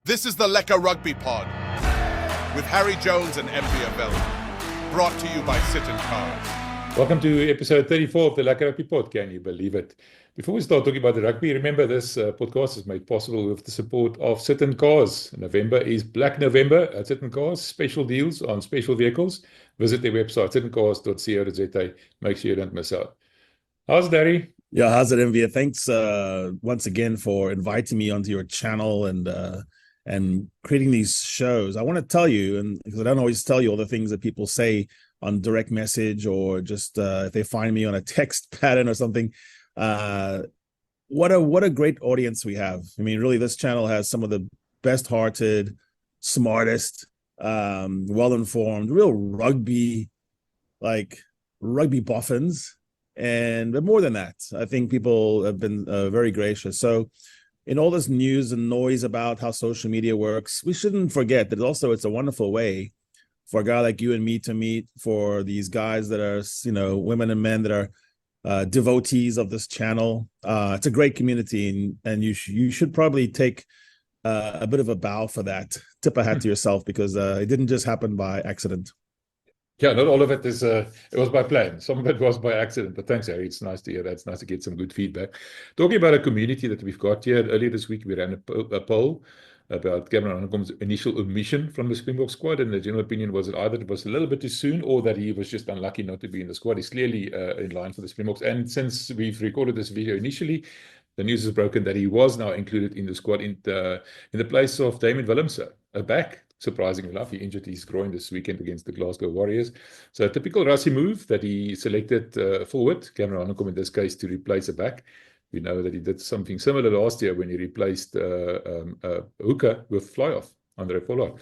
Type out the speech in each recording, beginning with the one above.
This is the Lekker Rugby Pod with Harry Jones and MV Avella, brought to you by Sit and Cards. Welcome to episode 34 of the Lekker Rugby Pod. Can you believe it? Before we start talking about the rugby, remember this podcast is made possible with the support of Sit and Cars. November is Black November at Sit and Cars. Special deals on special vehicles. Visit their website, sitandcars.co.za. Make sure you don't miss out. How's it, Harry? Yeah, how's it, MV? Thanks once again for inviting me onto your channel and creating these shows. I want to tell you, and because I don't always tell you all the things that people say on direct message or just if they find me on a text pattern or something. What a great audience we have. I mean, really, this channel has some of the best-hearted, smartest, well-informed, real rugby boffins. But more than that, I think people have been very gracious. So in all this news and noise about how social media works, we shouldn't forget that also it's a wonderful way for a guy like you and me to meet, for these guys that are, women and men that are devotees of this channel. It's a great community, and you should probably take a bit of a bow for that. Tip a hat to yourself, because it didn't just happen by accident. Yeah, not all of it is, it was by plan. Some of it was by accident, but thanks, Harry. It's nice to hear that. It's nice to get some good feedback. Talking about a community that we've got here, earlier this week, we ran a poll about Cameron Hanekom's initial omission from the Springboks squad, and the general opinion was that either it was a little bit too soon or that he was just unlucky not to be in the squad. He's clearly in line for the Springboks, and since we've recorded this video initially, the news is broken that he was now included in the squad in the place of Damien Willemse, a back. Surprisingly enough, he injured his groin this weekend against the Glasgow Warriors. So a typical Rassie move that he selected forward, Cameron Hanekom in this case, to replace a back. We know that he did something similar last year when he replaced Hooker with fly-off, Andre Pollard.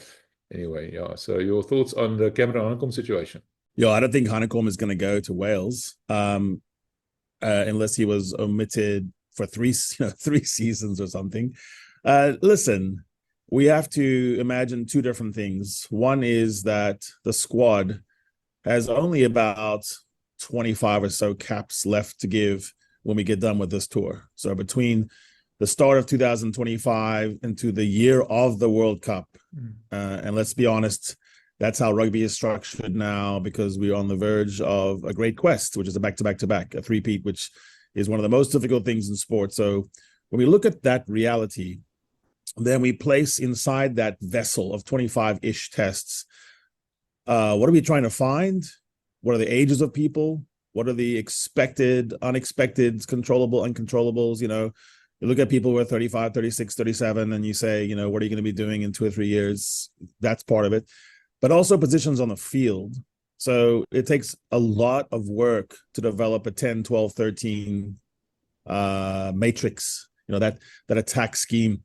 Anyway, yeah, so your thoughts on the Cameron Hanekom situation? Yeah, I don't think Hanekom is going to go to Wales unless he was omitted for three seasons or something. Listen, we have to imagine two different things. One is that the squad has only about 25 or so caps left to give when we get done with this tour. So between the start of 2025 into the year of the World Cup, and let's be honest, that's how rugby is structured now, because we're on the verge of a great quest, which is a back-to-back-to-back, a three-peat, which is one of the most difficult things in sport. So when we look at that reality, then we place inside that vessel of 25-ish tests, what are we trying to find? What are the ages of people? What are the expected, unexpected, controllable, uncontrollables? You look at people who are 35, 36, 37, and you say, what are you going to be doing in 2 or 3 years? That's part of it. But also positions on the field. So it takes a lot of work to develop a 10, 12, 13 matrix, that attack scheme.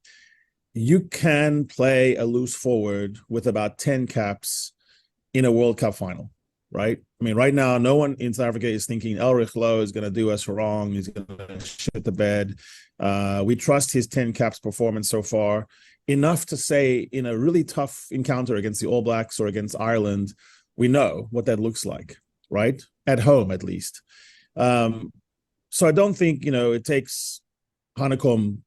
You can play a loose forward with about 10 caps in a World Cup final, right? I mean, right now, no one in South Africa is thinking Elrich Lowe is going to do us wrong. He's going to shit the bed. We trust his 10 caps performance so far enough to say, in a really tough encounter against the All Blacks or against Ireland, we know what that looks like, right? At home, at least. So I don't think, it takes Hanekom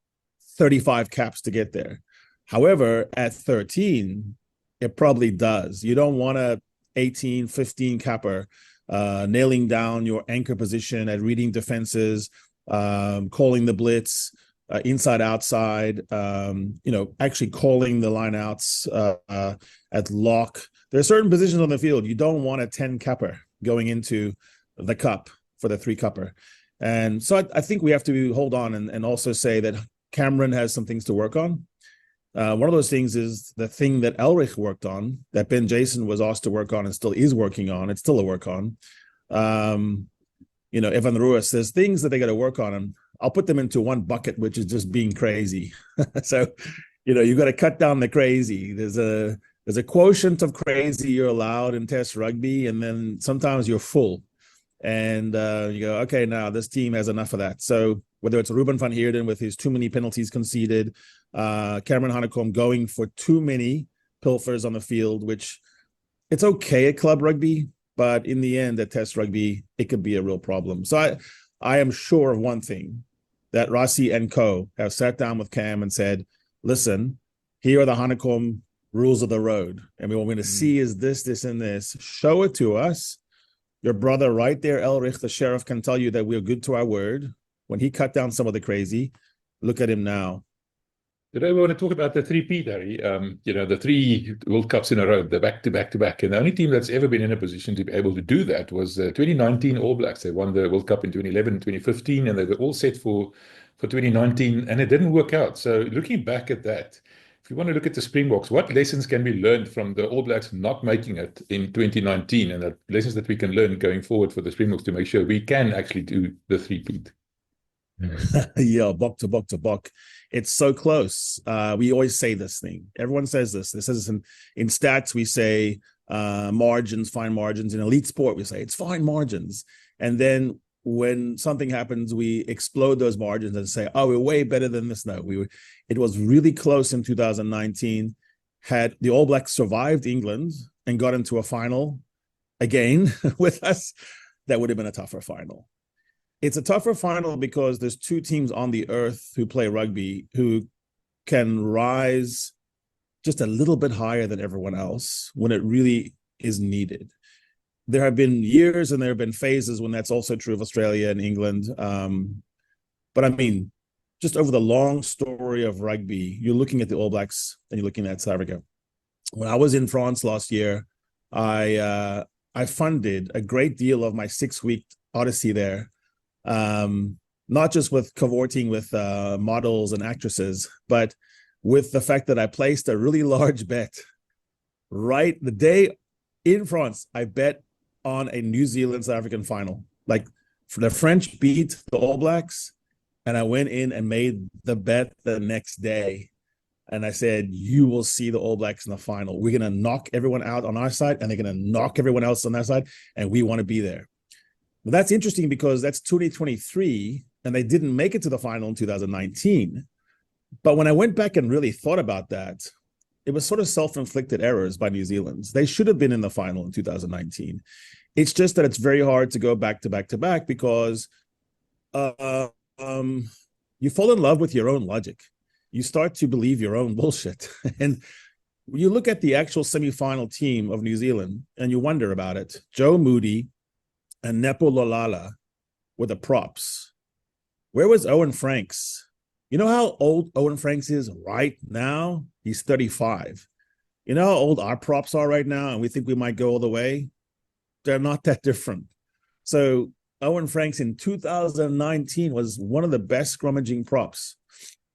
35 caps to get there. However, at 13, it probably does. You don't want a 18, 15 capper nailing down your anchor position at reading defenses, calling the blitz, inside, outside, actually calling the lineouts at lock. There are certain positions on the field. You don't want a 10 capper going into the cup for the 3-cupper. And so I think we have to hold on and also say that Cameron has some things to work on. One of those things is the thing that Elrich worked on, that Ben Jason was asked to work on and still is working on. It's still a work on. Evan Ruiz, there's things that they got to work on, and I'll put them into one bucket, which is just being crazy. So, you got to cut down the crazy. There's a quotient of crazy you're allowed in Test rugby, and then sometimes you're full. And you go, okay, now this team has enough of that. So whether it's Ruben van Heerden with his too many penalties conceded, Cameron Hanekom going for too many pilfers on the field, which it's okay at club rugby, but in the end at Test rugby, it could be a real problem. So I am sure of one thing, that Rassie and co have sat down with Cam and said, listen, here are the Hanekom rules of the road. And what we're going to see is this, this, and this. Show it to us. Your brother right there, Elrich, the sheriff, can tell you that we're good to our word. When he cut down some of the crazy, look at him now. Today we want to talk about the three-peat, Harry. The 3 World Cups in a row, the back-to-back-to-back. And the only team that's ever been in a position to be able to do that was the 2019 All Blacks. They won the World Cup in 2011 and 2015, and they were all set for 2019, and it didn't work out. So looking back at that, if you want to look at the Springboks, what lessons can be learned from the All Blacks not making it in 2019, and the lessons that we can learn going forward for the Springboks to make sure we can actually do the three-peat? Yeah, bok to bok to bok. It's so close. We always say this thing. Everyone says this. This is in stats. We say margins, fine margins. In elite sport, we say it's fine margins. And then when something happens, we explode those margins and say, "Oh, we're way better than this." No, it was really close in 2019. Had the All Blacks survived England and got into a final again with us, that would have been a tougher final. It's a tougher final because there's 2 teams on the earth who play rugby who can rise just a little bit higher than everyone else when it really is needed. There have been years and there have been phases when that's also true of Australia and England. But I mean, just over the long story of rugby, you're looking at the All Blacks and you're looking at South Africa. When I was in France last year, I funded a great deal of my 6-week odyssey there. Not just with cavorting with models and actresses, but with the fact that I placed a really large bet right the day in France. I bet on a New Zealand South African final. Like, the French beat the All Blacks, and I went in and made the bet the next day. And I said, you will see the All Blacks in the final. We're going to knock everyone out on our side, and they're going to knock everyone else on their side, and we want to be there. Well, that's interesting because that's 2023, and they didn't make it to the final in 2019. But when I went back and really thought about that, it was sort of self-inflicted errors by New Zealand. They should have been in the final in 2019. It's just that it's very hard to go back to back to back because you fall in love with your own logic. You start to believe your own bullshit. And you look at the actual semifinal team of New Zealand and you wonder about it. Joe Moody and Nepo Lolala were the props. Where was Owen Franks? You know how old Owen Franks is right now? He's 35. You know how old our props are right now, and we think we might go all the way? They're not that different. So Owen Franks in 2019 was one of the best scrummaging props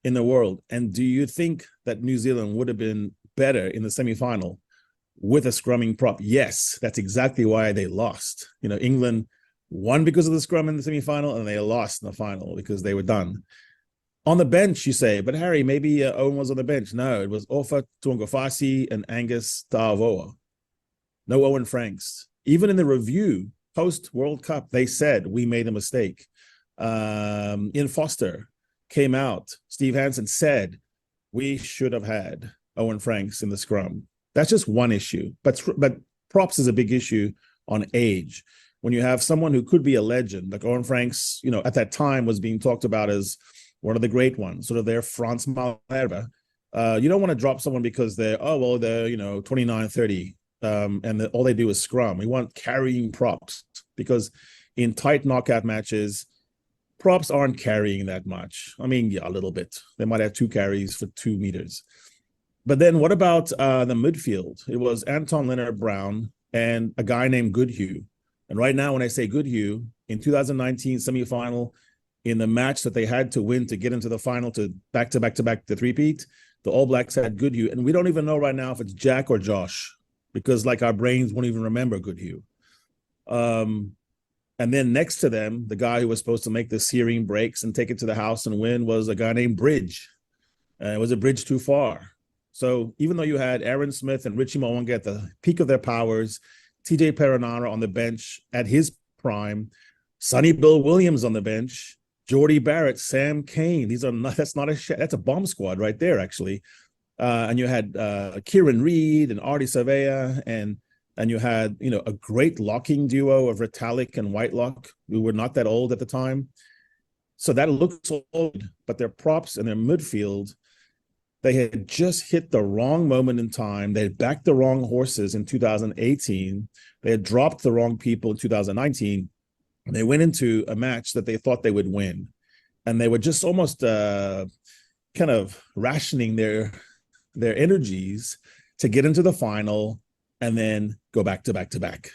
in the world. And do you think that New Zealand would have been better in the semifinal with a scrumming prop? Yes, that's exactly why they lost. You know, England won because of the scrum in the semifinal, and they lost in the final because they were done. On the bench, you say, but Harry, maybe Owen was on the bench. No, it was Ofa Tuangafasi and Angus Ta'avoa. No Owen Franks. Even in the review post-World Cup, they said we made a mistake. Ian Foster came out. Steve Hansen said we should have had Owen Franks in the scrum. That's just one issue. But props is a big issue on age. When you have someone who could be a legend, like Owen Franks, you know, at that time was being talked about as one of the great ones, sort of their Frans Malherbe. You don't want to drop someone because they're 29, 30, and all they do is scrum. We want carrying props because in tight knockout matches, props aren't carrying that much. I mean, yeah, a little bit. They might have 2 carries for 2 meters. But then what about the midfield? It was Anton Leonard-Brown and a guy named Goodhue. And right now, when I say Goodhue, in 2019 semifinal, in the match that they had to win to get into the final to back the three-peat, the All Blacks had Goodhue. And we don't even know right now if it's Jack or Josh, because like our brains won't even remember Goodhue. And then next to them, the guy who was supposed to make the searing breaks and take it to the house and win was a guy named Bridge. It was a bridge too far. So even though you had Aaron Smith and Richie Mo'unga at the peak of their powers, TJ Perenara on the bench at his prime, Sonny Bill Williams on the bench, Jordy Barrett, Sam Kane. That's a bomb squad right there, actually. And you had Kieran Reid and Artie Savea, and you had, you know, a great locking duo of Retallick and Whitelock, who were not that old at the time. So that looks old, but their props and their midfield, They had just hit the wrong moment in time. They had backed the wrong horses in 2018. They had dropped the wrong people in 2019. And they went into a match that they thought they would win. And they were just almost kind of rationing their energies to get into the final and then go back to back to back.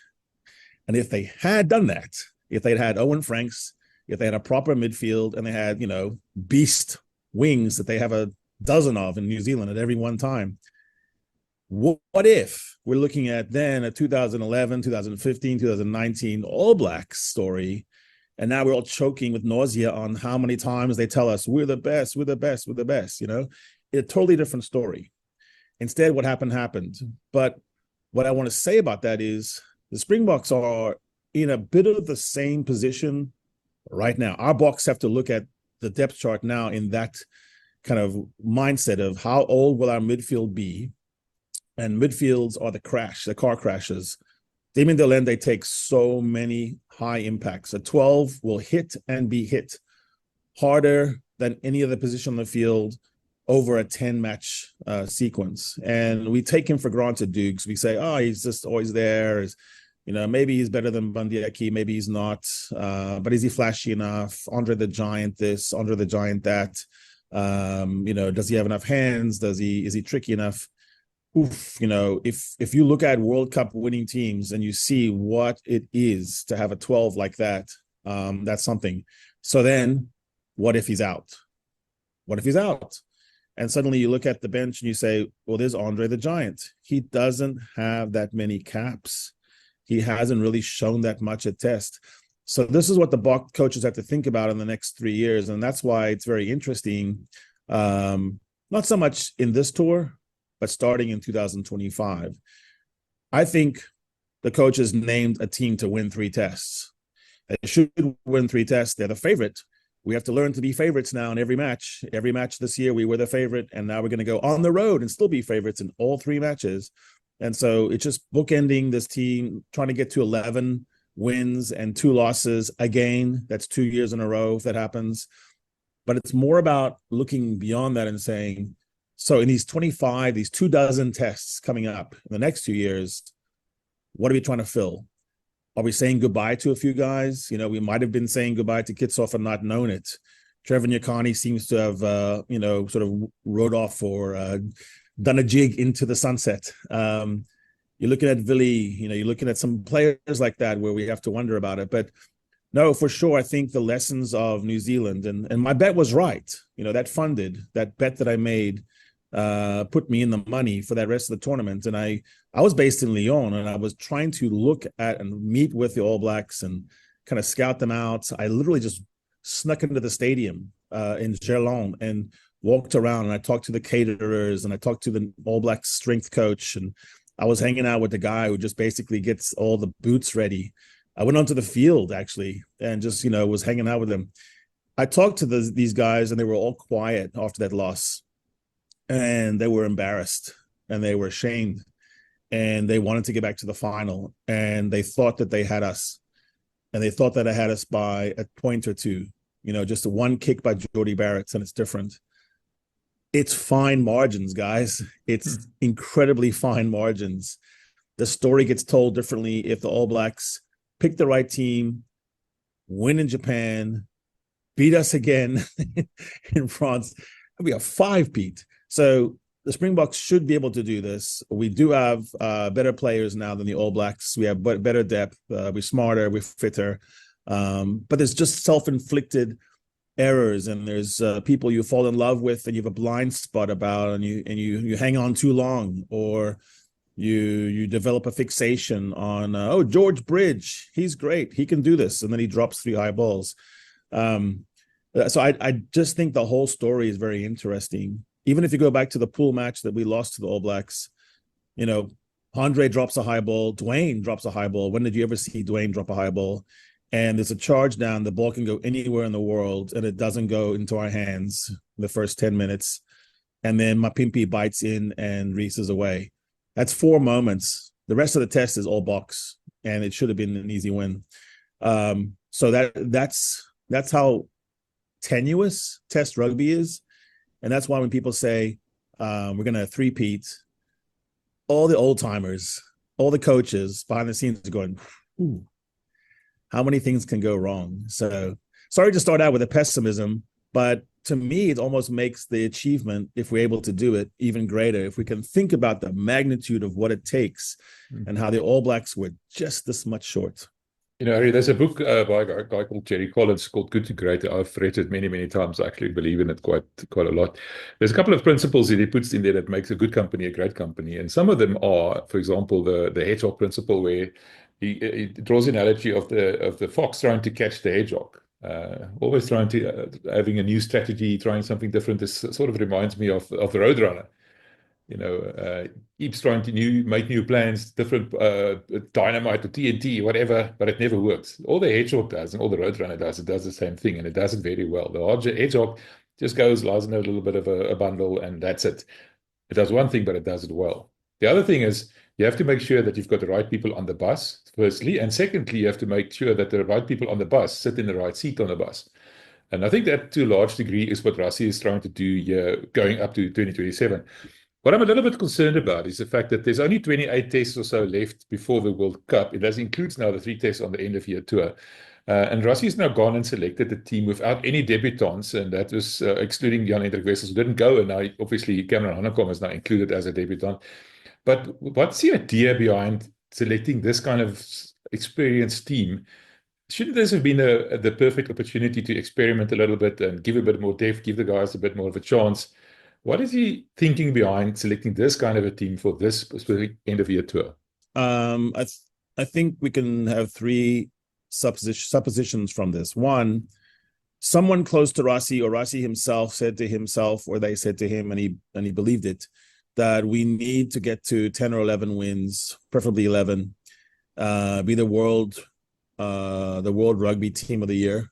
And if they had done that, if they'd had Owen Franks, if they had a proper midfield and they had, beast wings that they have a dozen of in New Zealand at every one time, what if we're looking at then a 2011, 2015, 2019 All Blacks story, and now we're all choking with nausea on how many times they tell us we're the best, we're the best, we're the best, A totally different story. Instead, what happened. But what I want to say about that is the Springboks are in a bit of the same position right now. Our Boks have to look at the depth chart now in that kind of mindset of how old will our midfield be? And midfields are the car crashes. Damien Delende takes so many high impacts. A 12 will hit and be hit harder than any other position on the field over a 10-match sequence. And we take him for granted, Dukes. We say, oh, he's just always there. Maybe he's better than Bandiaki, maybe he's not. But is he flashy enough? Andre the Giant this, Andre the Giant that. Does he have enough hands? Is he tricky enough? If you look at World Cup winning teams and you see what it is to have a 12 like that, that's something. So then what if he's out? What if he's out? And suddenly you look at the bench and you say, well, there's Andre the Giant. He doesn't have that many caps. He hasn't really shown that much at test. So this is what the Bok coaches have to think about in the next 3 years. And that's why it's very interesting, not so much in this tour, but starting in 2025. I think the coaches named a team to win 3 tests. They should win 3 tests. They're the favorite. We have to learn to be favorites now in every match. Every match this year, we were the favorite, and now we're going to go on the road and still be favorites in all 3 matches. And so it's just bookending this team, trying to get to 11 wins and 2 losses again. That's 2 years in a row if that happens. But it's more about looking beyond that and saying, so in these 24 tests coming up in the next 2 years, what are we trying to fill? Are we saying goodbye to a few guys? We might have been saying goodbye to Kitsoff and not known it. Trevor Nyakani seems to have, sort of rode off or done a jig into the sunset. You're looking at Villy, you're looking at some players like that where we have to wonder about it. But no, for sure, I think the lessons of New Zealand, and my bet was right. That bet that I made put me in the money for that rest of the tournament. And I was based in Lyon, and I was trying to look at and meet with the All Blacks and kind of scout them out. I literally just snuck into the stadium in Gerland and walked around, and I talked to the caterers, and I talked to the All Blacks strength coach, and I was hanging out with the guy who just basically gets all the boots ready. I went onto the field, actually, and just, was hanging out with them. I talked to these guys, and they were all quiet after that loss. And they were embarrassed, and they were ashamed, and they wanted to get back to the final, and they thought that they had us, and they thought that they had us by a point or two, just a one kick by Jordie Barrett, and it's different. It's fine margins, guys. It's incredibly fine margins. The story gets told differently if the All Blacks pick the right team, win in Japan, beat us again in France. We are 5-peat. So the Springboks should be able to do this. We do have better players now than the All Blacks. We have better depth. We're smarter. We're fitter. But there's just self-inflicted errors, and there's people you fall in love with and you have a blind spot about, and you hang on too long, or you develop a fixation on George Bridge. He's great. He can do this, and then he drops 3 high balls. So I just think the whole story is very interesting. Even if you go back to the pool match that we lost to the All Blacks, Andre drops a high ball, Dwayne drops a high ball. When did you ever see Dwayne drop a high ball? And there's a charge down, the ball can go anywhere in the world, and it doesn't go into our hands in the first 10 minutes. And then Mapimpi bites in and races away. That's 4 moments. The rest of the test is all box, and it should have been an easy win. So that's how tenuous test rugby is. And that's why when people say, we're going to three-peat. All the old timers, all the coaches behind the scenes are going, ooh, how many things can go wrong? So sorry to start out with a pessimism, but to me, it almost makes the achievement, if we're able to do it, even greater. If we can think about the magnitude of what it takes and how the All Blacks were just this much short. You know, Harry, there's a book by a guy called Jerry Collins called Good to Great. I've read it many, many times. I actually believe in it quite a lot. There's a couple of principles that he puts in there that makes a good company a great company. And some of them are, for example, the hedgehog principle, where he draws an analogy of the fox trying to catch the hedgehog. Always trying to, having a new strategy, trying something different. This sort of reminds me of the Roadrunner. You know, keeps trying to make new plans, different dynamite or TNT, whatever, but it never works. All the hedgehog does and all the Roadrunner does, it does the same thing, and it does it very well. The hedgehog just goes, lies in a little bit of a bundle, and that's it. It does one thing, but it does it well. The other thing is you have to make sure that you've got the right people on the bus, firstly, and secondly, you have to make sure that the right people on the bus sit in the right seat on the bus. And I think that, to a large degree, is what Rassie is trying to do here, going up to 2027. What I'm a little bit concerned about is the fact that there's only 28 tests or so left before the World Cup. It does includes now the 3 tests on the end of year tour. And Rassie's now gone and selected the team without any debutants, and that was excluding Jan-Hendrik Wessels, who didn't go, and now obviously Cameron Hanekom is now included as a debutant. But what's the idea behind selecting this kind of experienced team? Shouldn't this have been the perfect opportunity to experiment a little bit and give a bit more depth, give the guys a bit more of a chance? What is he thinking behind selecting this kind of a team for this specific end-of-year tour? I think we can have 3 suppositions from this. One, someone close to Rassie, or Rassie himself said to himself, or they said to him, and he believed it, that we need to get to 10 or 11 wins, preferably 11, be the world rugby team of the year,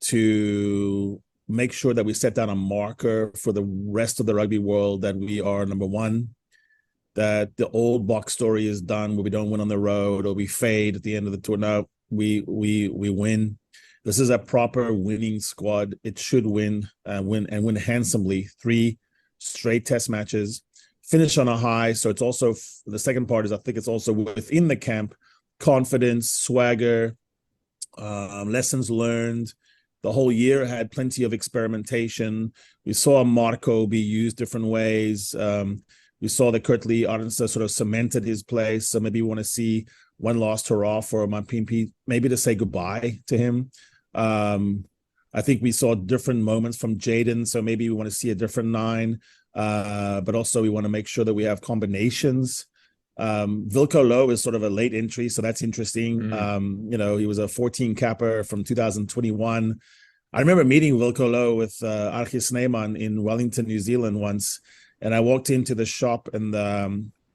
to make sure that we set down a marker for the rest of the rugby world that we are number 1, that the old box story is done where we don't win on the road or we fade at the end of the tour. No, we win. This is a proper winning squad. It should win and win handsomely. 3 straight test matches, finish on a high. So it's also, the second part is, I think it's also within the camp, confidence, swagger, lessons learned. The whole year had plenty of experimentation. We saw Marco be used different ways. We saw that Kurtley Arnster sort of cemented his place. So maybe we want to see one last hurrah for Mapimpi, maybe to say goodbye to him. I think we saw different moments from Jaden. So maybe we want to see a different 9. But also we want to make sure that we have combinations. Wilco Low is sort of a late entry, so that's interesting. You know, he was a 14 capper from 2021. I remember meeting Wilco Low with Archie Snyman in Wellington, New Zealand once, and I walked into the shop and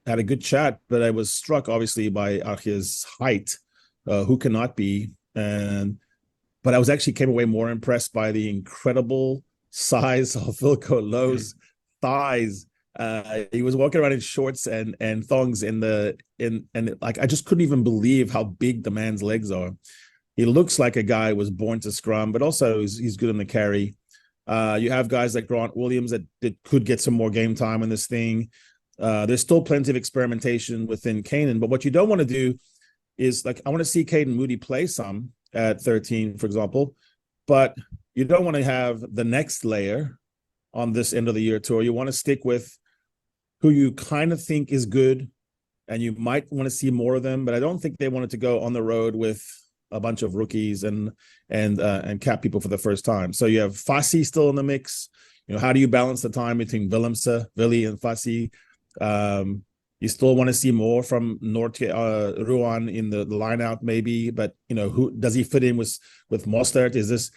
had a good chat, but I was struck obviously by Archie's height, who cannot be, but I was actually came away more impressed by the incredible size of Wilco Low's thighs. He was walking around in shorts and thongs and like I just couldn't even believe how big the man's legs are. He looks like a guy who was born to scrum, but also he's good in the carry. You have guys like Grant Williams that could get some more game time in this thing. There's still plenty of experimentation within Canan, but what you don't want to do is, like, I want to see Caden Moody play some at 13, for example, but you don't want to have the next layer on this end of the year tour. You want to stick with who you kind of think is good, and you might want to see more of them, but I don't think they wanted to go on the road with a bunch of rookies and cap people for the first time. So you have Fassi still in the mix. You know, how do you balance the time between Willemse, Willie, and Fassi? You still want to see more from Ruan in the line out, maybe, but you know, who does he fit in with Mostert? Is this,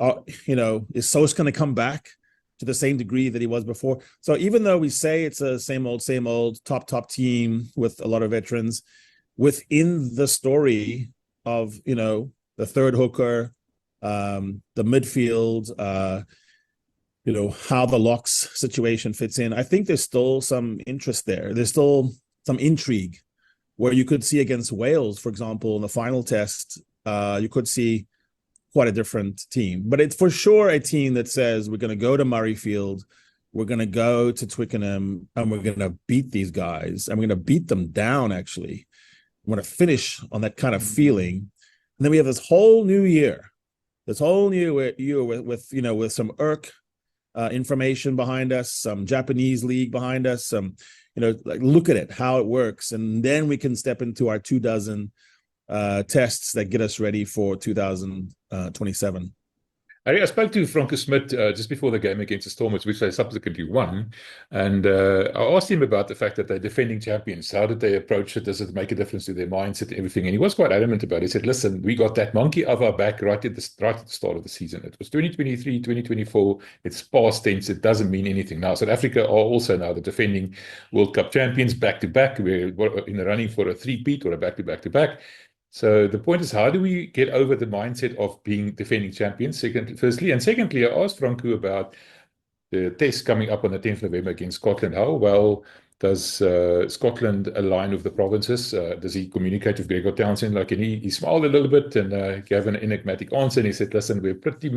is Sos going to come back to the same degree that he was before? So even though we say it's a same old top team with a lot of veterans, within the story of, you know, the third hooker, the midfield, how the locks situation fits in, I think there's still some interest there. There's still some intrigue where you could see against Wales, for example, in the final test, you could see quite a different team. But it's for sure a team that says we're going to go to Murrayfield, we're going to go to Twickenham and we're going to beat these guys, and we're going to beat them down, actually. We're going to finish on that kind of feeling. And then we have this whole new year with some IRC information behind us, some Japanese league behind us, some, like, look at it, how it works. And then we can step into our 24 tests that get us ready for 2027. I spoke to Franco Smit just before the game against the Stormers, which they subsequently won. And I asked him about the fact that they're defending champions. How did they approach it? Does it make a difference to their mindset and everything? And he was quite adamant about it. He said, listen, we got that monkey off our back right at the start of the season. It was 2023, 2024. It's past tense. It doesn't mean anything now. South Africa are also now the defending World Cup champions back-to-back. We're in the running for a three-peat or a back-to-back-to-back. So the point is, how do we get over the mindset of being defending champions, firstly? And secondly, I asked Franco about the test coming up on the 10th of November against Scotland. How well does Scotland align with the provinces? Does he communicate with Gregor Townsend? And he smiled a little bit and gave an enigmatic answer. And he said, listen, we're pretty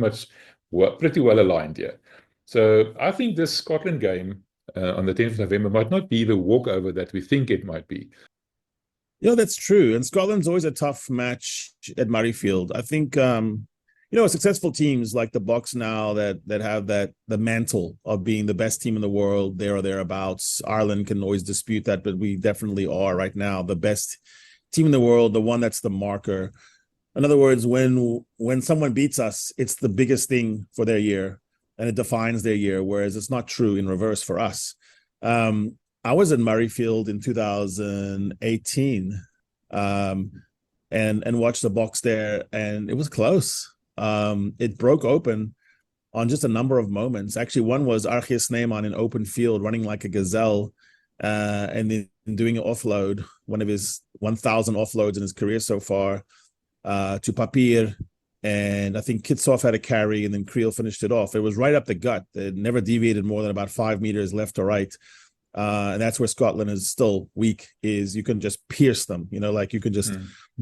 well aligned here. So I think this Scotland game on the 10th of November might not be the walkover that we think it might be. That's true. And Scotland's always a tough match at Murrayfield. I think, successful teams like the Boks now that have the mantle of being the best team in the world, there or thereabouts. Ireland can always dispute that, but we definitely are right now the best team in the world, the one that's the marker. In other words, when someone beats us, it's the biggest thing for their year, and it defines their year, whereas it's not true in reverse for us. I was in Murrayfield in 2018 and watched the Boks there, and it was close. It broke open on just a number of moments. Actually, one was Archie Snyman in open field, running like a gazelle, and then doing an offload, one of his 1,000 offloads in his career so far, to Papier. And I think Kitsoff had a carry, and then Creel finished it off. It was right up the gut. It never deviated more than about 5 meters left or right. And that's where Scotland is still weak, is you can just pierce them, like you can just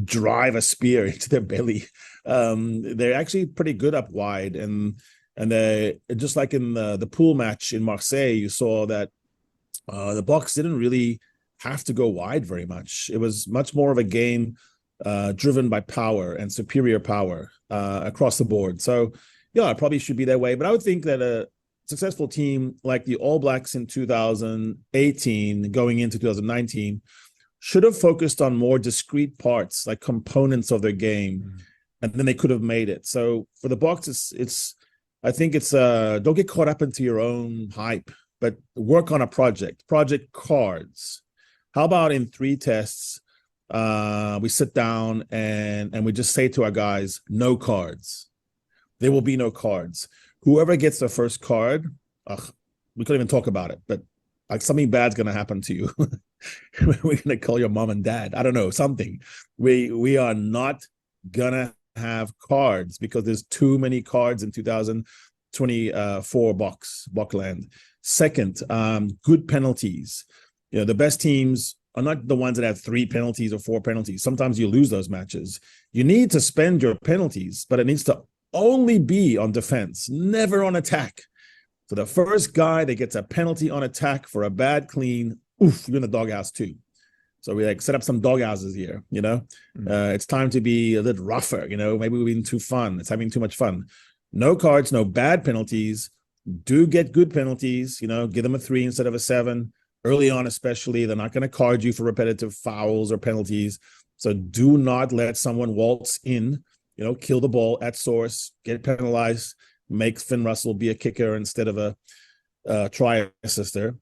drive a spear into their belly. They're actually pretty good up wide. And they, just like in the pool match in Marseille, you saw that the Boks didn't really have to go wide very much. It was much more of a game driven by power and superior power across the board. So, it probably should be that way. But I would think that a successful team like the All Blacks in 2018 going into 2019 should have focused on more discrete parts, like components of their game, and then they could have made it. So for the Boks, I think it's don't get caught up into your own hype, but work on a project cards. How about in 3 tests we sit down and we just say to our guys, no cards. There will be no cards. Whoever gets the first card, we can't even talk about it, but like something bad's going to happen to you. We're going to call your mom and dad. I don't know, something. We are not going to have cards because there's too many cards in 2024 Bokland. Second, good penalties. The best teams are not the ones that have 3 penalties or 4 penalties. Sometimes you lose those matches. You need to spend your penalties, but it needs to only be on defense, never on attack. So the first guy that gets a penalty on attack for a bad clean, you're in the doghouse too. So we set up some doghouses here, It's time to be a little rougher, maybe we're being too fun. It's having too much fun. No cards, no bad penalties. Do get good penalties, give them a 3 instead of a 7. Early on especially, they're not going to card you for repetitive fouls or penalties. So do not let someone waltz in, kill the ball at source, get penalized, make Finn Russell be a kicker instead of a try assister.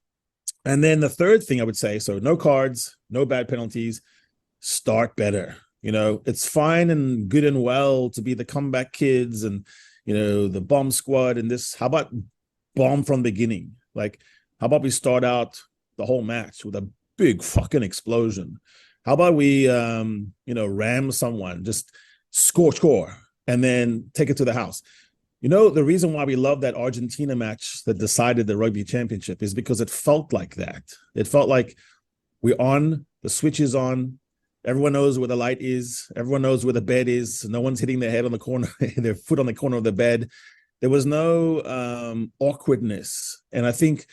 And then the third thing I would say, so no cards, no bad penalties, start better. It's fine and good and well to be the comeback kids and, the bomb squad and this. How about bomb from the beginning? Like, how about we start out the whole match with a big fucking explosion? How about we, ram someone, just score, and then take it to the house? The reason why we love that Argentina match that decided the rugby championship is because it felt like that. It felt like we're on, the switch is on, everyone knows where the light is, everyone knows where the bed is, no one's hitting their head on the corner, their foot on the corner of the bed. There was no awkwardness. And I think,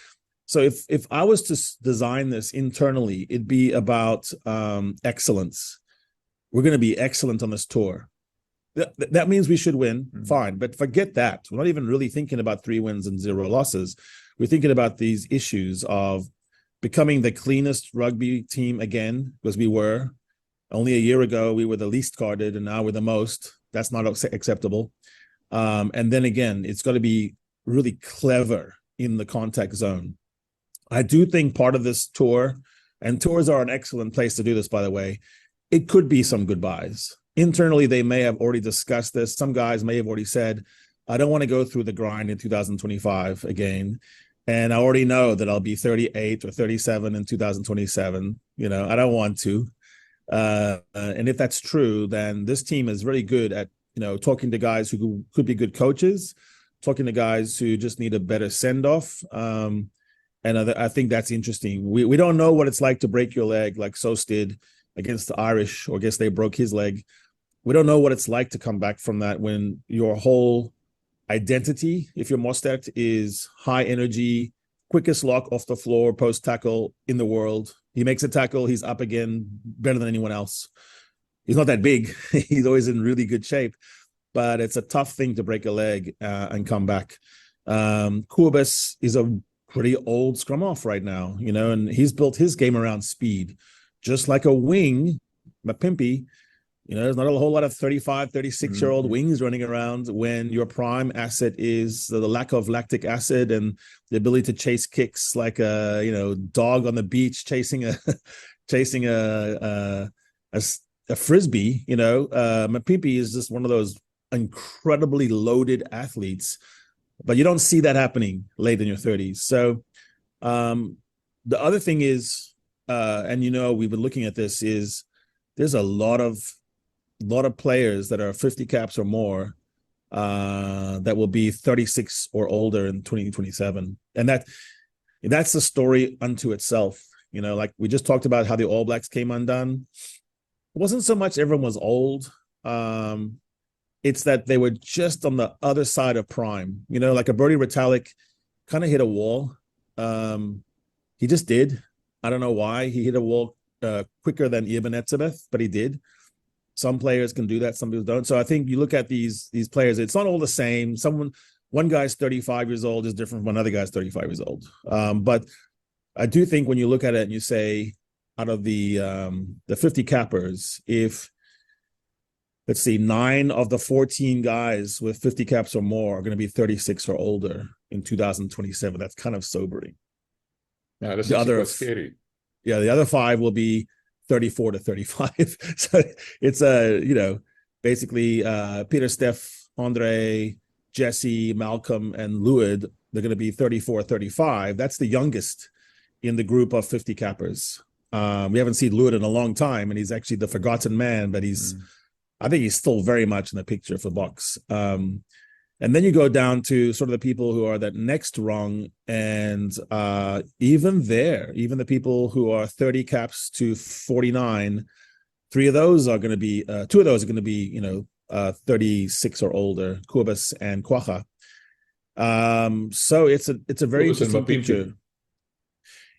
so if I was to design this internally, it'd be about excellence. We're going to be excellent on this tour. That means we should win, fine. But forget that. We're not even really thinking about 3 wins and 0 losses. We're thinking about these issues of becoming the cleanest rugby team again, because we were. Only a year ago, we were the least guarded, and now we're the most. That's not acceptable. And then again, it's got to be really clever in the contact zone. I do think part of this tour, and tours are an excellent place to do this, by the way, it could be some goodbyes. Internally, they may have already discussed this. Some guys may have already said, I don't want to go through the grind in 2025 again. And I already know that I'll be 38 or 37 in 2027. You know, I don't want to. And if that's true, then this team is really good at, you know, talking to guys who could be good coaches, talking to guys who just need a better send-off. And I think that's interesting. We don't know what it's like to break your leg like Sos did against the Irish, or I guess they broke his leg. We don't know what it's like to come back from that when your whole identity, if you're Mostert, is high energy, quickest lock off the floor, post tackle in the world. He makes a tackle, he's up again, better than anyone else. He's not that big. He's always in really good shape, but it's a tough thing to break a leg and come back. Kobus is a pretty old scrum half right now, you know, and he's built his game around speed, just like a wing, Mapimpi. You know, there's not a whole lot of 35, 36-year-old wings running around when your prime asset is the lack of lactic acid and the ability to chase kicks like a, you know, dog on the beach chasing a frisbee. You know, Mapimpi is just one of those incredibly loaded athletes, but you don't see that happening late in your 30s. So the other thing is, and you know, we've been looking at this, is there's a lot of players that are 50 caps or more that will be 36 or older in 2027. And that's a story unto itself. You know, like we just talked about how the All Blacks came undone. It wasn't so much everyone was old. It's that they were just on the other side of prime. You know, like a Bertie Retallick kind of hit a wall. He just did. I don't know why. He hit a wall quicker than Eben Etzebeth, but he did. Some players can do that, some people don't. So I think you look at these players, it's not all the same. One guy's 35 years old is different from another guy's 35 years old. But I do think when you look at it and you say, out of the 50 cappers, if, let's see, 9 of the 14 guys with 50 caps or more are going to be 36 or older in 2027, that's kind of sobering. Yeah, that's quite scary. Yeah, the other 5 will be 34 to 35. So it's basically Peter, Steph, Andre, Jesse, Malcolm, and Lewid. They're going to be 34, 35. That's the youngest in the group of 50 cappers. We haven't seen Lewid in a long time, and he's actually the forgotten man, but I think he's still very much in the picture for Boks. And then you go down to sort of the people who are that next rung, and even the people who are 30 caps to 49, 2 of those are going to be, 36 or older, Kobus and Kwacha. So it's a very interesting picture.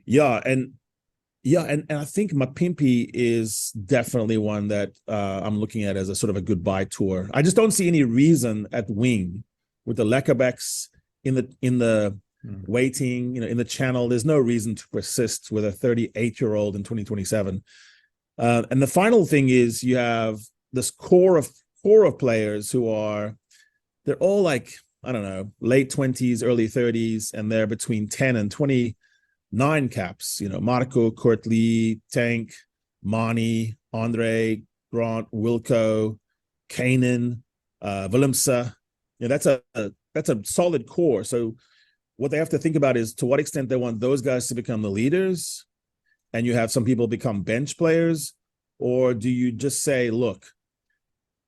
And I think Mapimpi is definitely one that I'm looking at as a sort of a goodbye tour. I just don't see any reason at wing with the Lekkerbecks in the waiting, in the channel. There's no reason to persist with a 38-year-old in 2027. And the final thing is you have this core of players they're all like, I don't know, late 20s, early 30s, and they're between 10 and 29 caps. Marco, Kurt Lee, Tank, Mani, Andre, Grant, Wilco, Kanan, Willemse. That's a solid core. So what they have to think about is to what extent they want those guys to become the leaders, and you have some people become bench players, or do you just say, look,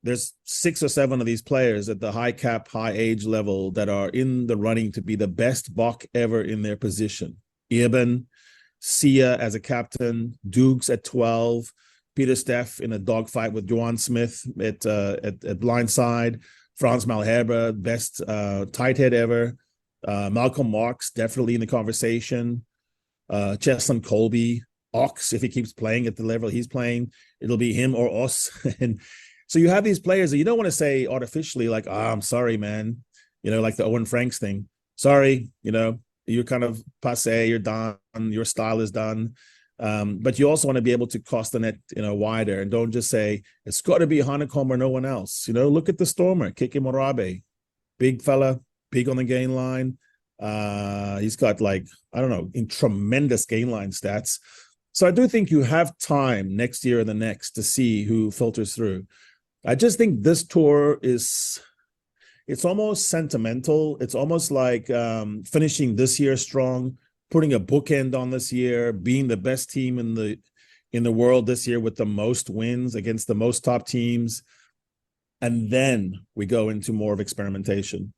there's 6 or 7 of these players at the high cap, high age level that are in the running to be the best Bok ever in their position. Eben, Sia as a captain, Dukes at 12, Peter Steff in a dogfight with Johan Smith at blindside, Frans Malherbe, best tight head ever. Malcolm Marx, definitely in the conversation. Cheslin Colby, Ox, if he keeps playing at the level he's playing, it'll be him or us. And so you have these players that you don't want to say artificially like, I'm sorry, man. Like the Owen Franks thing. Sorry, you're kind of passé, you're done, your style is done. But you also want to be able to cast the net, wider, and don't just say it's got to be Hanekom or no one else. Look at the Stormer, Keke Morabe, big fella, big on the gain line. He's got tremendous gain line stats. So I do think you have time next year and the next to see who filters through. I just think this tour it's almost sentimental. It's almost like finishing this year strong, putting a bookend on this year, being the best team in the world this year with the most wins against the most top teams. And then we go into more of experimentation.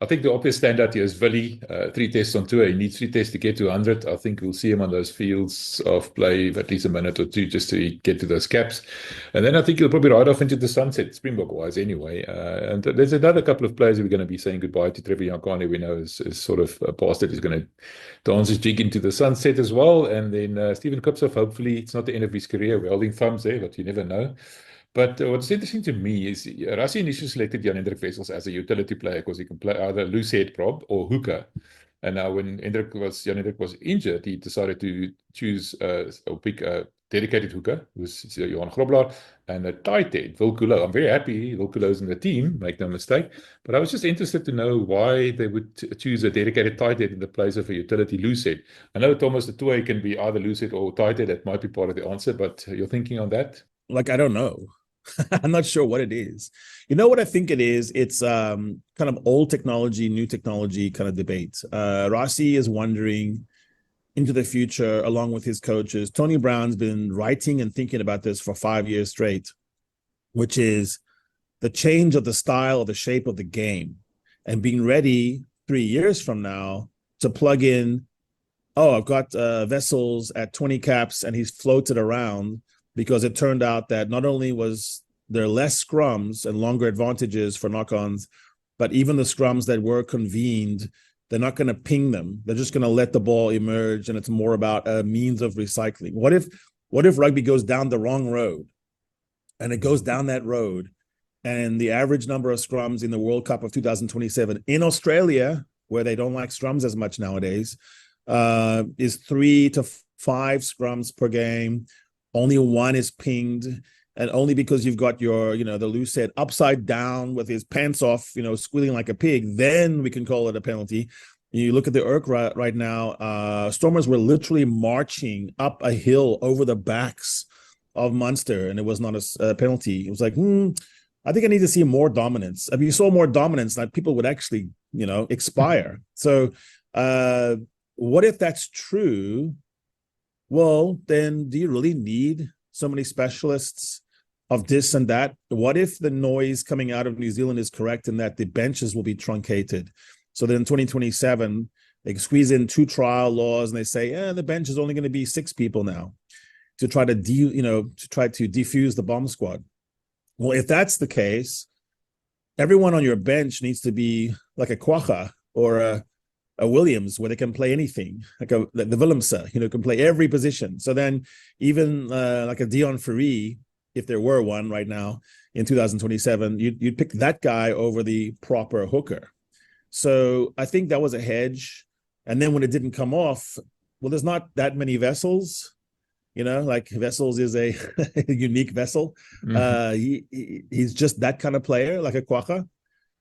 I think the obvious standout here is Willie, 3 tests on tour. He needs 3 tests to get to 100. I think we'll see him on those fields of play for at least a minute or two just to get to those caps. And then I think he'll probably ride off into the sunset, Springbok-wise anyway. And there's another couple of players who we're going to be saying goodbye to. Trevor Jankane, we know, is sort of past it. He's going to dance his jig into the sunset as well. And then Stephen Kipsov, hopefully it's not the end of his career. We're holding thumbs there, but you never know. But what's interesting to me is Rassie initially selected Jan-Hendrik Wessels as a utility player because he can play either loose head prop or hooker. And now when Jan-Hendrik was injured, he decided to choose or pick a dedicated hooker, who's Johan Grobler, and a tight head, Wilkulo. I'm very happy Wilkulo's in the team, make no mistake. But I was just interested to know why they would choose a dedicated tight head in the place of a utility loose head. I know, Thomas, the two-way can be either loose head or tight head. That might be part of the answer, but your thinking on that? I don't know. I'm not sure what it is. You know what I think it is? It's kind of old technology, new technology kind of debate. Rassie is wondering into the future along with his coaches. Tony Brown's been writing and thinking about this for 5 years straight, which is the change of the style, of the shape of the game, and being ready 3 years from now to plug in, I've got Wessels at 20 caps and he's floated around, because it turned out that not only was there less scrums and longer advantages for knock-ons, but even the scrums that were convened, they're not going to ping them. They're just going to let the ball emerge, and it's more about a means of recycling. What if rugby goes down the wrong road, and it goes down that road, and the average number of scrums in the World Cup of 2027 in Australia, where they don't like scrums as much nowadays, is 3 to 5 scrums per game. Only one is pinged, and only because you've got your, the loose head upside down with his pants off, squealing like a pig, then we can call it a penalty. You look at the Urk right now, Stormers were literally marching up a hill over the backs of Munster, and it was not a penalty. It was like, I think I need to see more dominance. If you saw more dominance, like people would actually, expire. So what if that's true? Well, then do you really need so many specialists of this and that? What if the noise coming out of New Zealand is correct in that the benches will be truncated? So then in 2027, they squeeze in 2 trial laws and they say, the bench is only going to be 6 people now to try to defuse the bomb squad. Well, if that's the case, everyone on your bench needs to be like a Kwacha or a Williams, where they can play anything, like the Willemse, can play every position. So then even like a Dion Fourie, if there were one right now in 2027, you'd pick that guy over the proper hooker. So I think that was a hedge. And then when it didn't come off, well, there's not that many Wessels, like Wessels is a unique vessel. Mm-hmm. He's just that kind of player, like a Kwacha.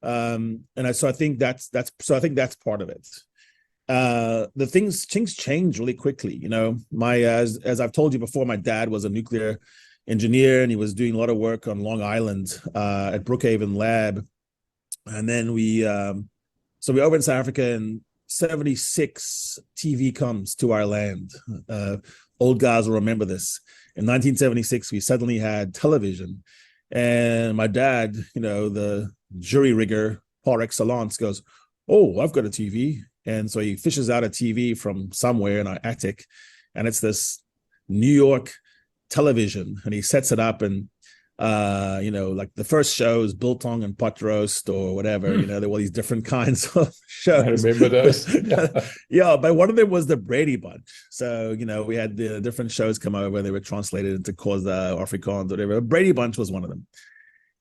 So I think that's part of it. The things change really quickly. As I've told you before, my dad was a nuclear engineer, and he was doing a lot of work on Long Island at Brookhaven Lab. And then we over in South Africa, and 76 TV comes to our land. Old guys will remember this. In 1976, we suddenly had television, and my dad, the jury rigger par excellence, goes, I've got a TV. And so he fishes out a TV from somewhere in our attic, and it's this New York television, and he sets it up, and Like the first shows, Biltong and Pot Roast or whatever, there were these different kinds of shows. I remember those. Yeah, but one of them was the Brady Bunch. So, we had the different shows come over, they were translated into Xhosa, Afrikaans, whatever. Brady Bunch was one of them.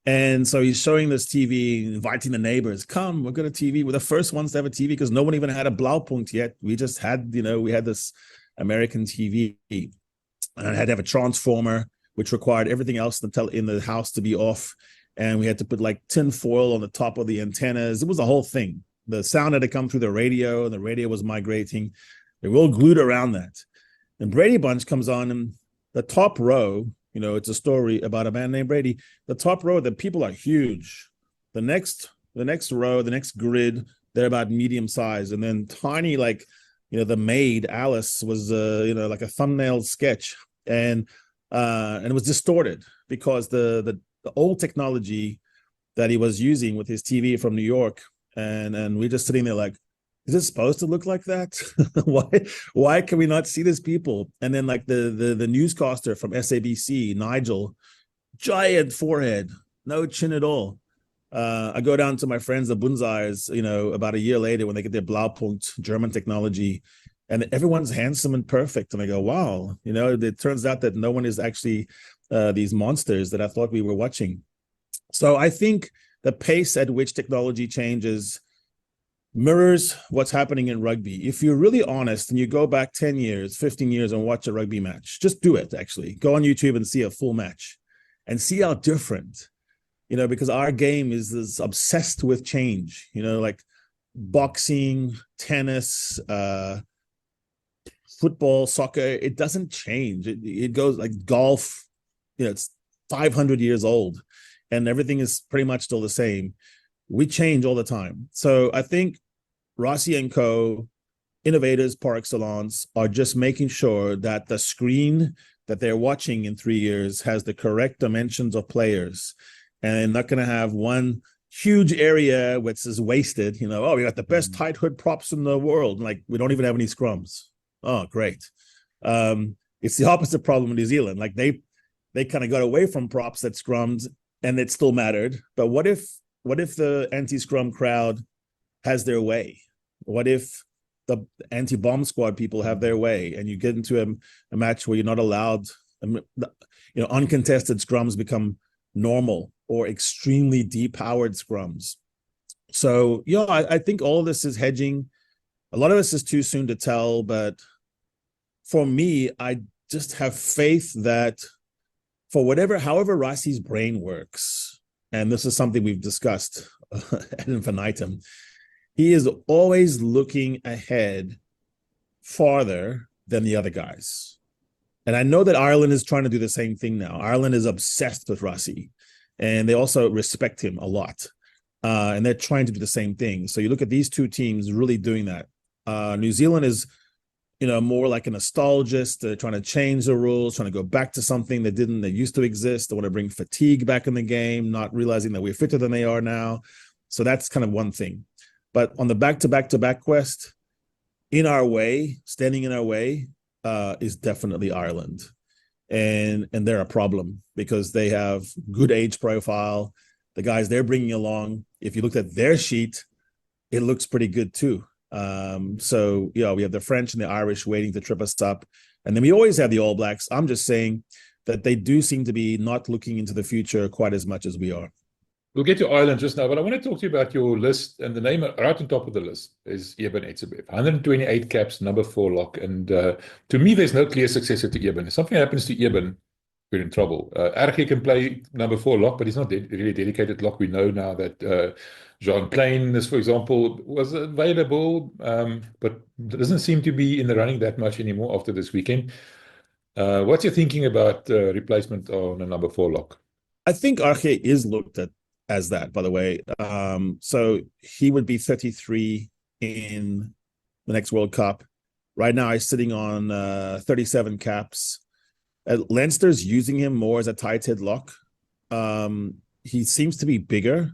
And so he's showing this TV, inviting the neighbors, come, we've got a TV. We're the first ones to have a TV because no one even had a Blaupunkt yet. We just had, we had this American TV. And I had to have a transformer, which required everything else in the house to be off. And we had to put like tin foil on the top of the antennas. It was a whole thing. The sound had to come through the radio, and the radio was migrating. They were all glued around that. And Brady Bunch comes on, and the top row, it's a story about a man named Brady. The top row, the people are huge. The next row, the next grid, they're about medium size. And then tiny, like, the maid, Alice, was, like a thumbnail sketch. And it was distorted because the old technology that he was using with his TV from New York, and we're just sitting there like, is it supposed to look like that? Why can we not see these people? And then like the newscaster from SABC, Nigel, giant forehead, no chin at all. I go down to my friends, the Bunzais, about a year later when they get their Blaupunkt German technology, and everyone's handsome and perfect. And I go, wow, it turns out that no one is actually these monsters that I thought we were watching. So I think the pace at which technology changes mirrors what's happening in rugby. If you're really honest and you go back 10 years, 15 years and watch a rugby match, just do it, actually. Go on YouTube and see a full match and see how different, because our game is obsessed with change, like boxing, tennis, football, soccer, it doesn't change. It goes like golf, it's 500 years old and everything is pretty much still the same. We change all the time. So I think Rassie and co, innovators par excellence, are just making sure that the screen that they're watching in 3 years has the correct dimensions of players. And they're not going to have one huge area which is wasted. We got the best tight hood props in the world. Like, we don't even have any scrums. Oh, great. It's the opposite problem in New Zealand. Like they kind of got away from props that scrummed and it still mattered. But what if the anti-scrum crowd has their way? What if the anti-bomb squad people have their way and you get into a match where you're not allowed, uncontested scrums become normal or extremely depowered scrums. So, I think all of this is hedging. A lot of this is too soon to tell, but for me, I just have faith that however Rassie's brain works, and this is something we've discussed ad infinitum, he is always looking ahead farther than the other guys. And I know that Ireland is trying to do the same thing now. Ireland is obsessed with Rassie, and they also respect him a lot. And they're trying to do the same thing. So you look at these two teams really doing that. New Zealand is, more like a nostalgist. They're trying to change the rules, trying to go back to something that used to exist. They want to bring fatigue back in the game, not realizing that we're fitter than they are now. So that's kind of one thing. But on the back-to-back quest, standing in our way, is definitely Ireland. And they're a problem because they have good age profile. The guys they're bringing along, if you looked at their sheet, it looks pretty good too. So we have the French and the Irish waiting to trip us up. And then we always have the All Blacks. I'm just saying that they do seem to be not looking into the future quite as much as we are. We'll get to Ireland just now, but I want to talk to you about your list. And the name right on top of the list is Eben Etzebeth. 128 caps, number 4 lock. And to me, there's no clear successor to Eben. If something happens to Eben, we're in trouble. RG can play number 4 lock, but he's not really dedicated lock. We know now that Jean Klein, for example, was available, but doesn't seem to be in the running that much anymore after this weekend. What's your thinking about replacement on a number 4 lock? I think RG is looked at as that, by the way. So he would be 33 in the next World Cup. Right now, he's sitting on 37 caps. Leinster's using him more as a tight head lock. He seems to be bigger.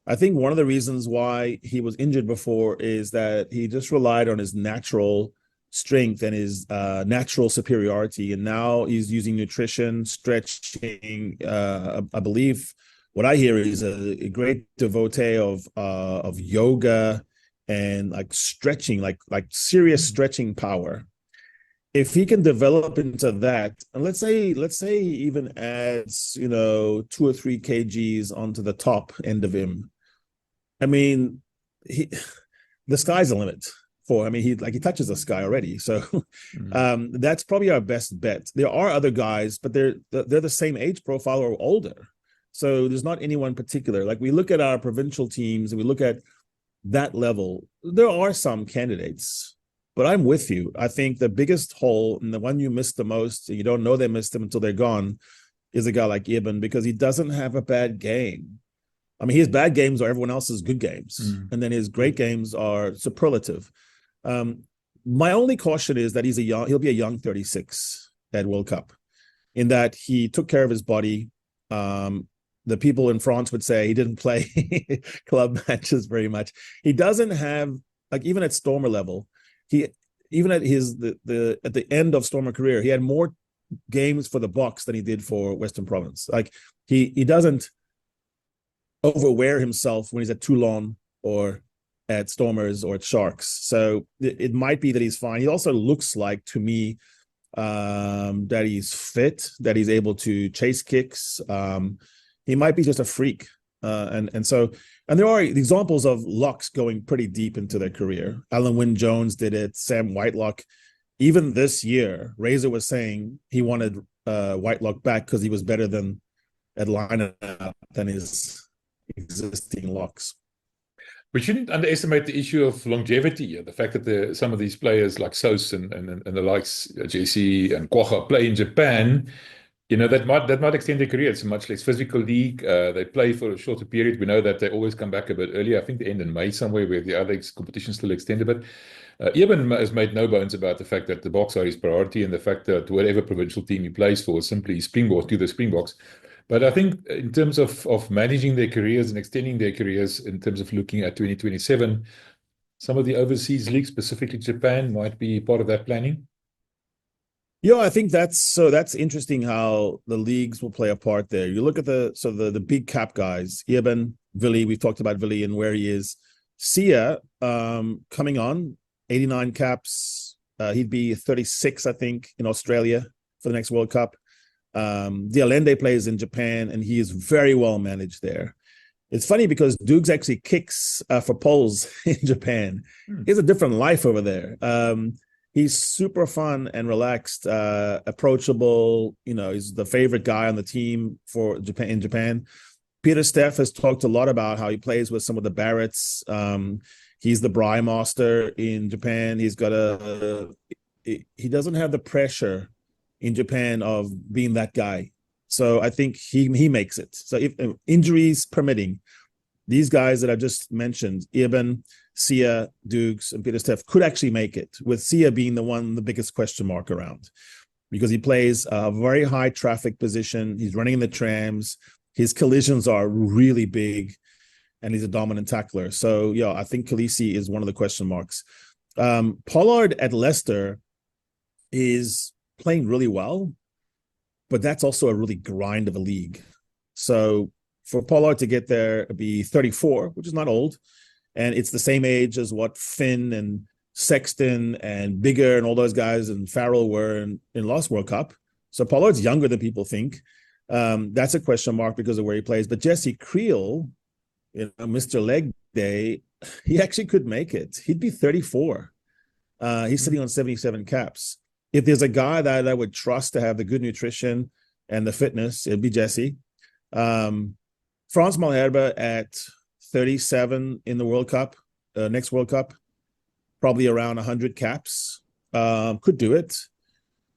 I think one of the reasons why he was injured before is that he just relied on his natural strength and his natural superiority. And now he's using nutrition, stretching. I believe what I hear is a great devotee of yoga and like stretching, like serious stretching power. If he can develop into that, and let's say he even adds, 2 or 3 kgs onto the top end of him. I mean, the sky's the limit for. I mean, he touches the sky already. So that's probably our best bet. There are other guys, but they're the same age profile or older. So there's not anyone particular. Like we look at our provincial teams and we look at that level, there are some candidates. But I'm with you. I think the biggest hole and the one you missed the most, and you don't know they missed him until they're gone, is a guy like Eben, because he doesn't have a bad game. I mean, his bad games are everyone else's good games. And then his great games are superlative. My only caution is that he'll be a young 36 at World Cup, in that he took care of his body. The people in France would say he didn't play club matches very much. He doesn't have, like, even at Stormer level, even at the end of Stormer career, he had more games for the Boks than he did for Western Province. Like he doesn't overwear himself when he's at Toulon or at Stormers or at Sharks. So it might be that he's fine. He also looks like, to me, that he's fit, that he's able to chase kicks. He might be just a freak. And there are examples of locks going pretty deep into their career. Alan Wynne-Jones did it. Sam Whitelock. Even this year, Razor was saying he wanted Whitelock back because he was better than at lineup than his existing locks. We shouldn't underestimate the issue of longevity. The fact that some of these players like Sos and the likes, Jesse and Kwacha, play in Japan. That might extend their career. It's a much less physical league. They play for a shorter period. We know that they always come back a bit earlier. I think they end in May somewhere, where the other competitions still extend a bit. Eben has made no bones about the fact that the Boks are his priority, and the fact that whatever provincial team he plays for is simply Springboks to the Springboks. But I think in terms of managing their careers and extending their careers, in terms of looking at 2027, some of the overseas leagues, specifically Japan, might be part of that planning. Yeah, I think that's interesting how the leagues will play a part there. You look at the big cap guys, Eben, Vili, we've talked about Vili and where he is. Sia, coming on, 89 caps. He'd be 36, I think, in Australia for the next World Cup. Dialende plays in Japan, and he is very well managed there. It's funny because Dukes actually kicks for Poles in Japan. He has a different life over there. He's super fun and relaxed, approachable. He's the favorite guy on the team for Japan. In Japan, Peter Steff has talked a lot about how he plays with some of the Barretts. He's the Braai master in Japan. He doesn't have the pressure in Japan of being that guy. So I think he makes it. So if injuries permitting, these guys that I just mentioned, Eben, Sia, Dukes, and Peter Steff, could actually make it, with Sia being the biggest question mark around, because he plays a very high traffic position. He's running in the trams. His collisions are really big, and he's a dominant tackler. So, yeah, I think Khaleesi is one of the question marks. Pollard at Leicester is playing really well, but that's also a really grind of a league. So for Pollard to get there, it'd be 34, which is not old. And it's the same age as what Finn and Sexton and Bigger and all those guys and Farrell were in last World Cup. So Pollard's younger than people think. That's a question mark because of where he plays. But Jesse Creel, Mr. Leg Day, he actually could make it. He'd be 34. He's sitting on 77 caps. If there's a guy that I would trust to have the good nutrition and the fitness, it'd be Jesse. Frans Malherbe at 37 in the World Cup, next World Cup, probably around 100 caps, could do it.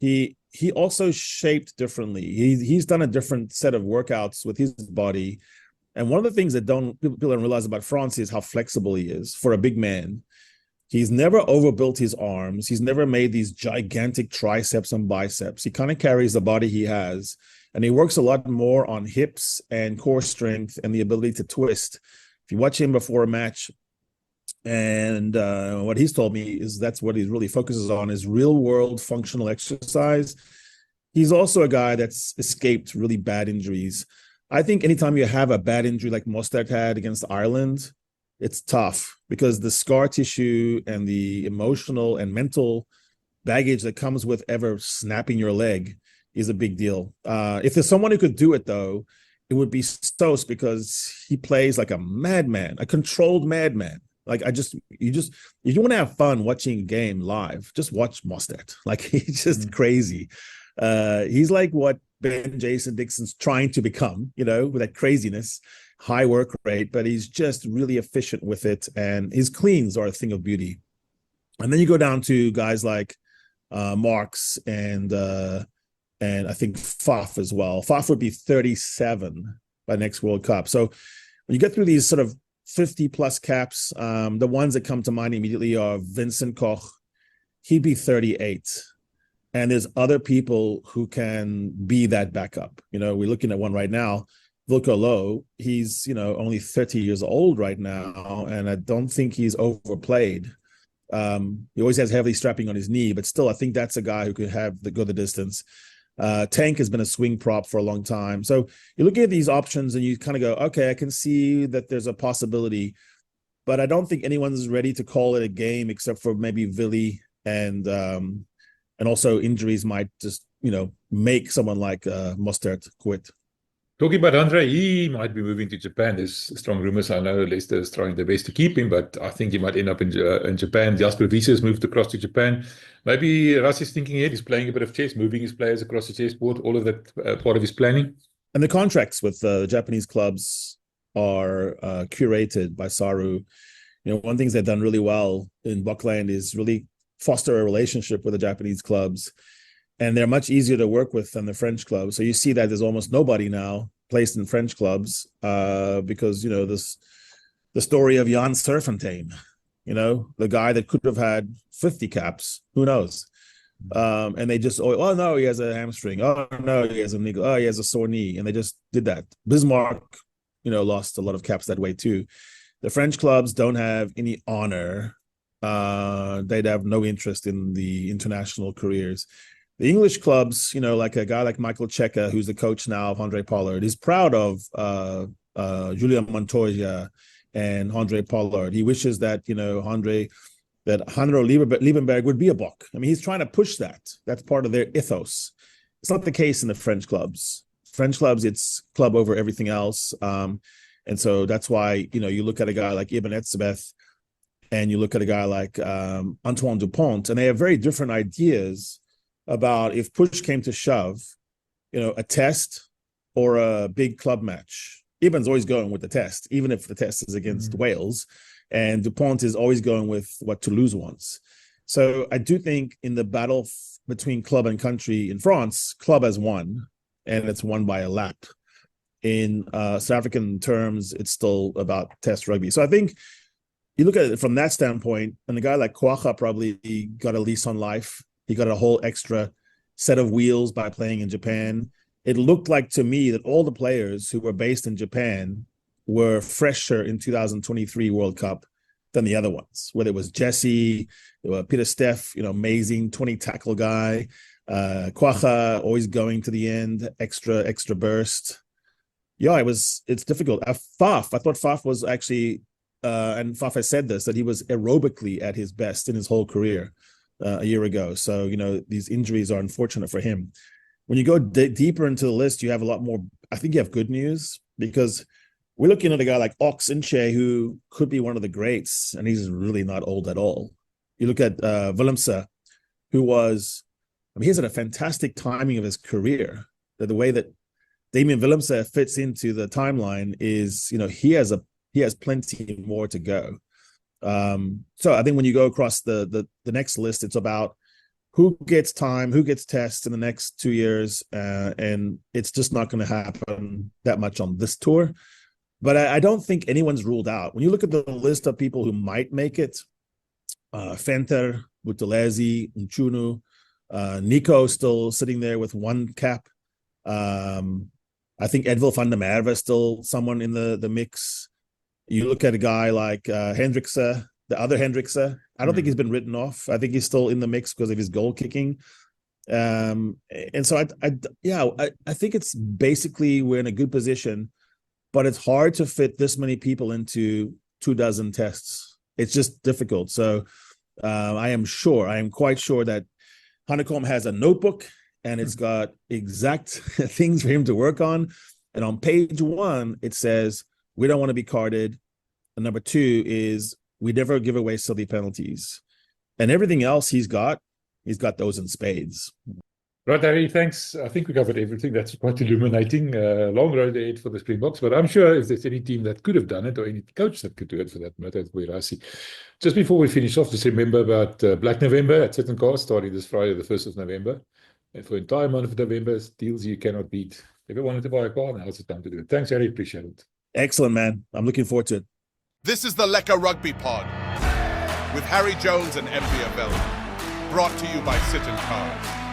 He also shaped differently. He's done a different set of workouts with his body. And one of the things that people don't realize about Frans is how flexible he is for a big man. He's never overbuilt his arms. He's never made these gigantic triceps and biceps. He kind of carries the body he has, and he works a lot more on hips and core strength and the ability to twist. If you watch him before a match, And what he's told me is that's what he really focuses on is real world functional exercise. He's also a guy that's escaped really bad injuries. I think anytime you have a bad injury like Mostert had against Ireland, it's tough because the scar tissue and the emotional and mental baggage that comes with ever snapping your leg is a big deal. If there's someone who could do it, though, it would be Stoss because he plays like a madman, a controlled madman. Like if you want to have fun watching a game live, just watch Mostert. Like he's just crazy. He's like what Ben Jason Dixon's trying to become, with that craziness, high work rate, but he's just really efficient with it. And his cleans are a thing of beauty. And then you go down to guys like Marks and I think Faf as well. Faf would be 37 by next World Cup. So when you get through these sort of 50 plus caps, the ones that come to mind immediately are Vincent Koch. He'd be 38. And there's other people who can be that backup. We're looking at one right now, Wilco Low. He's, only 30 years old right now, and I don't think he's overplayed. He always has heavily strapping on his knee, but still, I think that's a guy who could go the distance. Tank has been a swing prop for a long time. So you're looking at these options and you kind of go, okay, I can see that there's a possibility, but I don't think anyone's ready to call it a game except for maybe Vili and also injuries might just, make someone like Mostert quit. Talking about Andre, he might be moving to Japan. There's strong rumors. I know Leicester is trying their best to keep him, but I think he might end up in Japan. Jasper Wiese has moved across to Japan. Maybe Rassie's thinking ahead. He's playing a bit of chess, moving his players across the chessboard, all of that part of his planning. And the contracts with the Japanese clubs are curated by Saru. One of the things they've done really well in Buckland is really foster a relationship with the Japanese clubs. And they're much easier to work with than the French clubs. So you see that there's almost nobody now placed in French clubs because, the story of Jan Serfontein, the guy that could have had 50 caps, who knows? And they just, oh, no, he has a hamstring. Oh, no, he has a niggle. Oh, he has a sore knee. And they just did that. Bismarck, lost a lot of caps that way too. The French clubs don't have any honor. They'd have no interest in the international careers. The English clubs, like a guy like Michael Cheika, who's the coach now of Andre Pollard, is proud of Julian Montoya and Andre Pollard. He wishes that, Hanro Liebenberg would be a Bok. I mean, he's trying to push that. That's part of their ethos. It's not the case in the French clubs. French clubs, it's club over everything else. And so that's why, you look at a guy like Ibn Etzebeth and you look at a guy like Antoine Dupont, and they have very different ideas about if push came to shove, a test or a big club match. Ibn's always going with the test, even if the test is against Wales. And Dupont is always going with what Toulouse wants. So I do think in the battle between club and country in France, club has won, and it's won by a lap. In South African terms, it's still about test rugby. So I think you look at it from that standpoint, and a guy like Kwacha probably got a lease on life. He got a whole extra set of wheels by playing in Japan. It looked like to me that all the players who were based in Japan were fresher in 2023 World Cup than the other ones, whether it was Jesse, Peter Steff, amazing 20 tackle guy, Kwacha always going to the end, extra burst. Yeah, it's difficult. Faf, I thought Faf was actually, and Faf has said this, that he was aerobically at his best in his whole career. A year ago. So, these injuries are unfortunate for him. When you go deeper into the list, you have a lot more. I think you have good news because we're looking at a guy like Ox Inche, who could be one of the greats, and he's really not old at all. You look at Willemse, who he's at a fantastic timing of his career. The way that Damien Willemse fits into the timeline is, he has plenty more to go. So I think when you go across the next list, it's about who gets time, who gets tests in the next 2 years, and it's just not going to happen that much on this tour. But I don't think anyone's ruled out. When you look at the list of people who might make it, Venter, Buthelezi, Nchunu, Nico still sitting there with one cap. I think Edwil van der Merwe is still someone in the mix. You look at a guy like Hendrikse, the other Hendrickse. I don't think he's been written off. I think he's still in the mix because of his goal kicking. And so I think it's basically we're in a good position, but it's hard to fit this many people into 24 tests. It's just difficult. So I am quite sure that Hanekom has a notebook and it's got exact things for him to work on. And on page 1, it says, we don't want to be carded. And number 2 is we never give away silly penalties. And everything else he's got those in spades. Right, Harry, thanks. I think we covered everything. That's quite illuminating. Long road ahead for the Springboks, but I'm sure if there's any team that could have done it or any coach that could do it for that matter, it would be Rassie. Just before we finish off, just remember about Black November at Certain Cars starting this Friday, the 1st of November. And for the entire month of November, deals you cannot beat. If you wanted to buy a car, now's the time to do it. Thanks, Harry. Appreciate it. Excellent, man. I'm looking forward to it. This is the Lekker Rugby Pod with Harry Jones and MB Vellum. Brought to you by Sit and Cars.